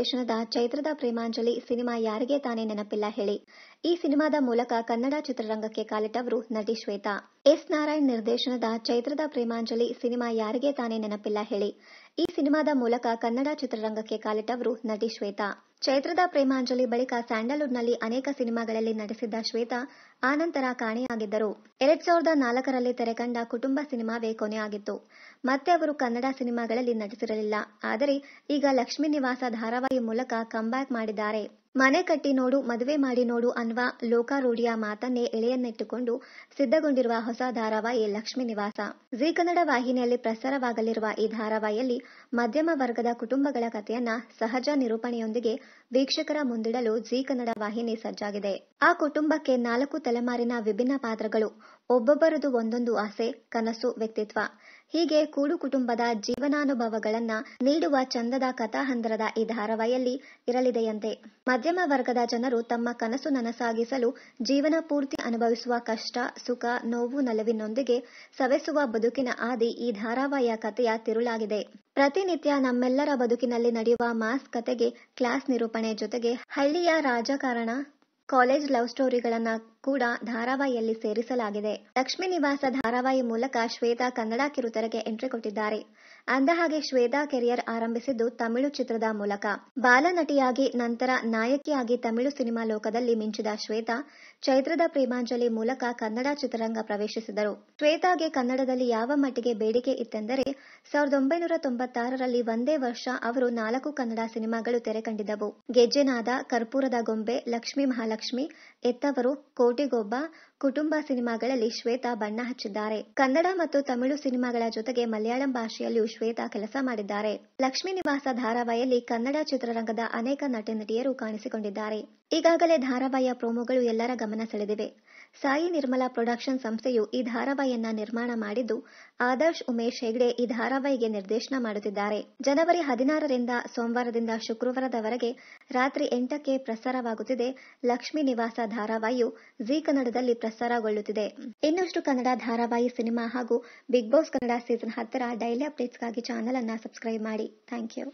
ನಿರ್ದೇಶನದ ಚೈತ್ರದ ಪ್ರೇಮಾಂಜಲಿ ಸಿನಿಮಾ ಯಾರಿಗೆ ತಾನೇ ನೆನಪಿಲ್ಲ ಹೇಳಿ. ಈ ಸಿನಿಮಾದ ಮೂಲಕ ಕನ್ನಡ ಚಿತ್ರರಂಗಕ್ಕೆ ಕಾಲಿಟ್ಟವರು ನಟಿ ಶ್ವೇತಾ. ಎಸ್. ನಾರಾಯಣ್ ನಿರ್ದೇಶನದ ಚೈತ್ರದ ಪ್ರೇಮಾಂಜಲಿ ಸಿನಿಮಾ ಯಾರಿಗೆ ತಾನೇ ನೆನಪಿಲ್ಲ ಹೇಳಿ. ಈ ಸಿನಿಮಾದ ಮೂಲಕ ಕನ್ನಡ ಚಿತ್ರರಂಗಕ್ಕೆ ಕಾಲಿಟ್ಟವರು ನಟಿ ಶ್ವೇತಾ. ಚೈತ್ರದ ಪ್ರೇಮಾಂಜಲಿ ಬಳಿಕ ಸ್ಯಾಂಡಲ್ವುಡ್ನಲ್ಲಿ ಅನೇಕ ಸಿನಿಮಾಗಳಲ್ಲಿ ನಟಿಸಿದ್ದ ಶ್ವೇತಾ ಆನಂತರ ಕಾಣೆಯಾಗಿದ್ದರು. 2004ರಲ್ಲಿ ತೆರೆಕಂಡ ಕುಟುಂಬ ಸಿನಿಮಾವೇ ಕೊನೆಯಾಗಿತ್ತು. ಮತ್ತೆ ಅವರು ಕನ್ನಡ ಸಿನಿಮಾಗಳಲ್ಲಿ ನಟಿಸಿರಲಿಲ್ಲ. ಆದರೆ ಈಗ ಲಕ್ಷ್ಮೀ ನಿವಾಸ ಧಾರಾವಾಹಿ ಮೂಲಕ ಕಂಬ್ಯಾಕ್ ಮಾಡಿದ್ದಾರೆ. ಮನೆ ಕಟ್ಟಿ ನೋಡು ಮದುವೆ ಮಾಡಿ ನೋಡು ಅನ್ನುವ ಲೋಕಾರೂಢಿಯ ಮಾತನ್ನೇ ಎಳೆಯನ್ನಿಟ್ಟುಕೊಂಡು ಸಿದ್ಧಗೊಂಡಿರುವ ಹೊಸ ಧಾರಾವಾಹಿ ಲಕ್ಷ್ಮೀ ನಿವಾಸ. ಜೀ ಕನ್ನಡ ವಾಹಿನಿಯಲ್ಲಿ ಪ್ರಸಾರವಾಗಲಿರುವ ಈ ಧಾರಾವಾಹಿಯಲ್ಲಿ ಮಧ್ಯಮ ವರ್ಗದ ಕುಟುಂಬಗಳ ಕಥೆಯನ್ನ ಸಹಜ ನಿರೂಪಣೆಯೊಂದಿಗೆ ವೀಕ್ಷಕರ ಮುಂದಿಡಲು ಜೀ ಕನ್ನಡ ವಾಹಿನಿ ಸಜ್ಜಾಗಿದೆ. ಆ ಕುಟುಂಬಕ್ಕೆ 4 ತಲೆಮಾರಿನ ವಿಭಿನ್ನ ಪಾತ್ರಗಳು, ಒಬ್ಬೊಬ್ಬರದು ಒಂದೊಂದು ಆಸೆ, ಕನಸು, ವ್ಯಕ್ತಿತ್ವ. ಹೀಗೆ ಕೂಡು ಕುಟುಂಬದ ಜೀವನಾನುಭವಗಳನ್ನ ನೀಡುವ ಚಂದದ ಕಥಾಹಂದರದ ಈ ಧಾರಾವಾಹಿಯಲ್ಲಿ ಇರಲಿದೆಯಂತೆ. ಮಧ್ಯಮ ವರ್ಗದ ಜನರು ತಮ್ಮ ಕನಸು ನನಸಾಗಿಸಲು ಜೀವನ ಪೂರ್ತಿ ಅನುಭವಿಸುವ ಕಷ್ಟ, ಸುಖ, ನೋವು, ನಲಿವಿನೊಂದಿಗೆ ಸವೆಸುವ ಬದುಕಿನ ಹಾದಿ ಈ ಧಾರಾವಾಹಿಯ ಕಥೆಯ ತಿರುಳಾಗಿದೆ. ಪ್ರತಿನಿತ್ಯ ನಮ್ಮೆಲ್ಲರ ಬದುಕಿನಲ್ಲಿ ನಡೆಯುವ ಮಾಸ್ ಕಥೆಗೆ ಕ್ಲಾಸ್ ನಿರೂಪಣೆ ಜೊತೆಗೆ ಹಳ್ಳಿಯ ರಾಜಕಾರಣ, ಕಾಲೇಜ್ ಲವ್ ಸ್ಟೋರಿಗಳನ್ನ ಕೂಡ ಧಾರಾವಾಹಿಯಲ್ಲಿ ಸೇರಿಸಲಾಗಿದೆ. ಲಕ್ಷ್ಮೀ ನಿವಾಸ ಧಾರಾವಾಹಿ ಮೂಲಕ ಶ್ವೇತಾ ಕನ್ನಡ ಕಿರುತೆರೆಗೆ ಎಂಟ್ರಿ ಕೊಟ್ಟಿದ್ದಾರೆ. ಅಂದಹಾಗೆ ಶ್ವೇತಾ ಕೆರಿಯರ್ ಆರಂಭಿಸಿದ್ದು ತಮಿಳು ಚಿತ್ರದ ಮೂಲಕ. ಬಾಲನಟಿಯಾಗಿ ನಂತರ ನಾಯಕಿಯಾಗಿ ತಮಿಳು ಸಿನಿಮಾ ಲೋಕದಲ್ಲಿ ಮಿಂಚಿದ ಶ್ವೇತಾ ಚೈತ್ರದ ಪ್ರೇಮಾಂಜಲಿ ಮೂಲಕ ಕನ್ನಡ ಚಿತ್ರರಂಗ ಪ್ರವೇಶಿಸಿದರು. ಶ್ವೇತಾಗೆ ಕನ್ನಡದಲ್ಲಿ ಯಾವ ಮಟ್ಟಿಗೆ ಬೇಡಿಕೆ ಇತ್ತೆಂದರೆ 1996ರಲ್ಲಿ ಒಂದೇ ವರ್ಷ ಅವರು 4 ಕನ್ನಡ ಸಿನಿಮಾಗಳು ತೆರೆಕಂಡಿದ್ದವು. ಗೆಜ್ಜೆನಾದ, ಕರ್ಪೂರದ ಗೊಂಬೆ, ಲಕ್ಷ್ಮೀ ಮಹಾಲಕ್ಷ್ಮಿ, ಎತ್ತವರು, ಕೋಟಿಗೊಬ್ಬ, ಕುಟುಂಬ ಸಿನಿಮಾಗಳಲ್ಲಿ ಶ್ವೇತಾ ಬಣ್ಣ ಹಚ್ಚಿದ್ದಾರೆ. ಕನ್ನಡ ಮತ್ತು ತಮಿಳು ಸಿನಿಮಾಗಳ ಜೊತೆಗೆ ಮಲಯಾಳಂ ಭಾಷೆಯಲ್ಲಿಯೂ ಶ್ವೇತಾ ಕೆಲಸ ಮಾಡಿದ್ದಾರೆ. ಲಕ್ಷ್ಮೀ ನಿವಾಸ ಧಾರಾವಾಹಿಯಲ್ಲಿ ಕನ್ನಡ ಚಿತ್ರರಂಗದ ಅನೇಕ ನಟ ನಟಿಯರು ಕಾಣಿಸಿಕೊಂಡಿದ್ದಾರೆ. ಈಗಾಗಲೇ ಧಾರಾವಾಹಿಯ ಪ್ರೋಮೋಗಳು ಎಲ್ಲರ ಗಮನ ಸೆಳೆದಿವೆ. ಸಾಯಿ ನಿರ್ಮಲಾ ಪ್ರೊಡಕ್ಷನ್ ಸಂಸ್ಥೆಯು ಈ ಧಾರಾವಾಹಿಯನ್ನ ನಿರ್ಮಾಣ ಮಾಡಿದ್ದು, ಆದರ್ಶ್ ಉಮೇಶ್ ಹೆಗ್ಡೆ ಈ ಧಾರಾವಾಹಿಗೆ ನಿರ್ದೇಶನ ಮಾಡುತ್ತಿದ್ದಾರೆ. ಜನವರಿ 16ರಿಂದ ಸೋಮವಾರದಿಂದ ಶುಕ್ರವಾರದವರೆಗೆ ರಾತ್ರಿ 8ಕ್ಕೆ ಪ್ರಸಾರವಾಗುತ್ತಿದೆ ಲಕ್ಷ್ಮೀ ನಿವಾಸ ಧಾರಾವಾಹಿಯು ಜೀ ಕನ್ನಡದಲ್ಲಿ ಪ್ರಸಾರಗೊಳ್ಳುತ್ತಿದೆ. ಇನ್ನಷ್ಟು ಕನ್ನಡ ಧಾರಾವಾಹಿ, ಸಿನಿಮಾ ಹಾಗೂ ಬಿಗ್ ಬಾಸ್ ಕನ್ನಡ ಸೀಸನ್ 10ರ ಡೈಲಿ ಅಪ್ಡೇಟ್ಸ್ಗಾಗಿ ಚಾನೆಲ್ ಅನ್ನ ಸಬ್ಸ್ಕ್ರೈಬ್ ಮಾಡಿ. Thank you.